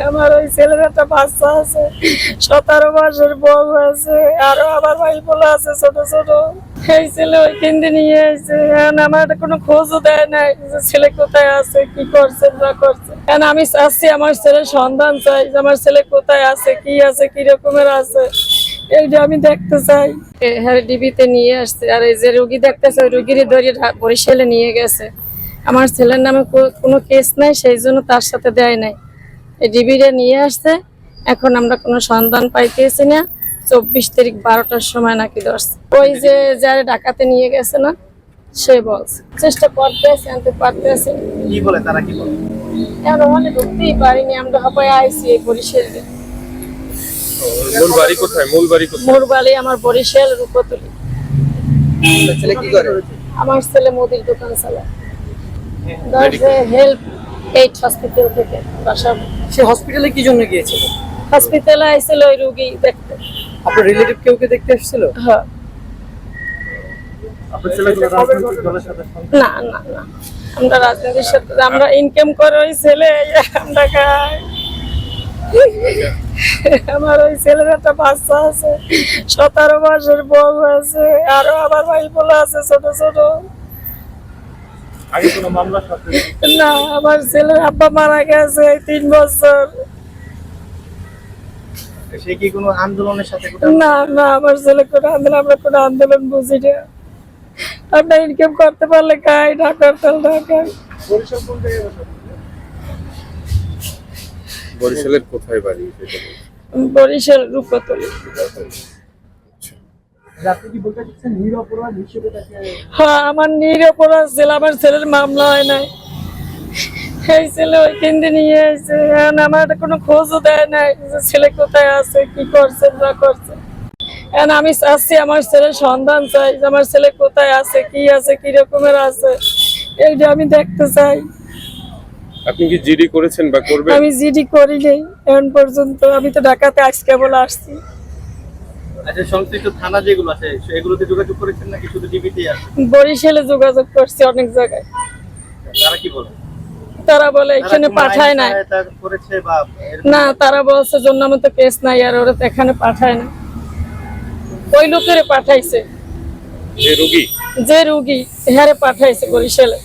আমার ওই ছেলের একটা বাচ্চা আছে, 17 মাসের বউ আছে, আরো আমার ভাই বলে আছে ছোট ছোট। এই ছেলে ওই কেন্দ্রে নিয়ে এসেছে, আমার কোনো খোঁজও দেয় নাই যে ছেলে কোথায় আছে, কি করছে না করছে। কারণ আমি চাচ্ছি আমার ছেলের সন্ধান চাই, যে আমার ছেলে কোথায় আছে, কি রকমের আছে, এইটা আমি দেখতে চাই। হ্যাঁ, ডিবিতে নিয়ে আসছে, আর এই যে রোগী দেখতেছে ওই রোগীর ধরিয়ে বরিশালে নিয়ে গেছে। আমার ছেলের নামে কোনো কেস নাই, সেই জন্য তার সাথে দেয় নাই। এই ডিবিটা নিয়ে আসছে, এখন আমরা কোনো সন্ধান পাইতেছি না। 24 তারিখ 12টার সময় নাকি ধরছে। ওই যে যারা ডাকাতে নিয়ে গেছে না, সে বলছে চেষ্টা করতেছে, আনতে পারতেছে। কি বলে তারা, কি বলে? আমরা মানে ঢুকতেই পারিনি, আমরা সবাই আইসি এই বরিশালে। মূল বাড়ি কোথায়? মোর বাড়ি আমার বরিশাল রূপতলী। ছেলে কি করে? আমার ছেলে মুদির দোকান চালায়, হেল্প এইড হসপিটাল থেকে বাসা। সে হসপিটালে কি জন্য গিয়েছিল? হসপিটালে আইছিল ওই রোগী দেখতে। আপনার রিলেটিভ কেউ দেখতে এসেছিল? হ্যাঁ। আপনার ছেলে কোনো রাজনৈতিক দলের সাথে? না না না, আমরা রাজনীতির সাথে, আমরা ইনকাম করে ওই ছেলে আমরা খাই। আমার ওই ছেলের একটা বাচ্চা আছে, 17 মাসের বউ আছে, আরো আমার ভাই বলে আছে ছোট ছোট। আগে কোনো মামলা সাথে? না, আমার ছেলের আব্বা মারা গেছে 3 বছর। সে কি কোনো আন্দোলনের সাথে? না না, আমার ছেলে কোনো আন্দোলন, আমরা কোনো আন্দোলন বুঝি না। আমরা ইনকাম করতে পারলে খাই, না করতে না খাই। বরিশাল কোন জায়গায় বসে? বরিশালের কোথায় বাড়ি? বরিশাল রূপতলী। আপনি কি বলতে চাচ্ছেন নিরপরাধ হিসেবে তাকে? হ্যাঁ, আমার নিরপরাধ ছেলে, আমার ছেলের মামলা হয় নাই। এই ছেলে ওই কেন্দ্রে নিয়ে এসেছে, আমার কোনো খোঁজও দেয় নাই যে ছেলে কোথায় আছে, কি করছে না করছে। আমি চাচ্ছি আমার ছেলের সন্ধান চাই, যে আমার ছেলে কোথায় আছে, কি রকমের আছে, এইটা আমি দেখতে চাই। আপনি কি জিডি করেছেন বা করবেন? আমি জিডি করি নাই এখন পর্যন্ত, আমি তো ঢাকাতে আজকে বলে আসছি। আচ্ছা, সংশ্লিষ্ট থানা যেগুলো আছে সেগুলোতে যোগাযোগ করেছেন নাকি শুধু ডিবিতেই আছে? বরিশালে যোগাযোগ করছি অনেক জায়গায়। তারা কি বলে? তারা বলে এখানে পাঠায় না। করেছে বা না, তারা বলছে জন্য মতো কেস নাই, আর ওরা তো এখানে পাঠায় না। ওই লোকেরে পাঠাইছে, যে রোগী যে রুগী হ্যারে পাঠাইছে বরিশালে।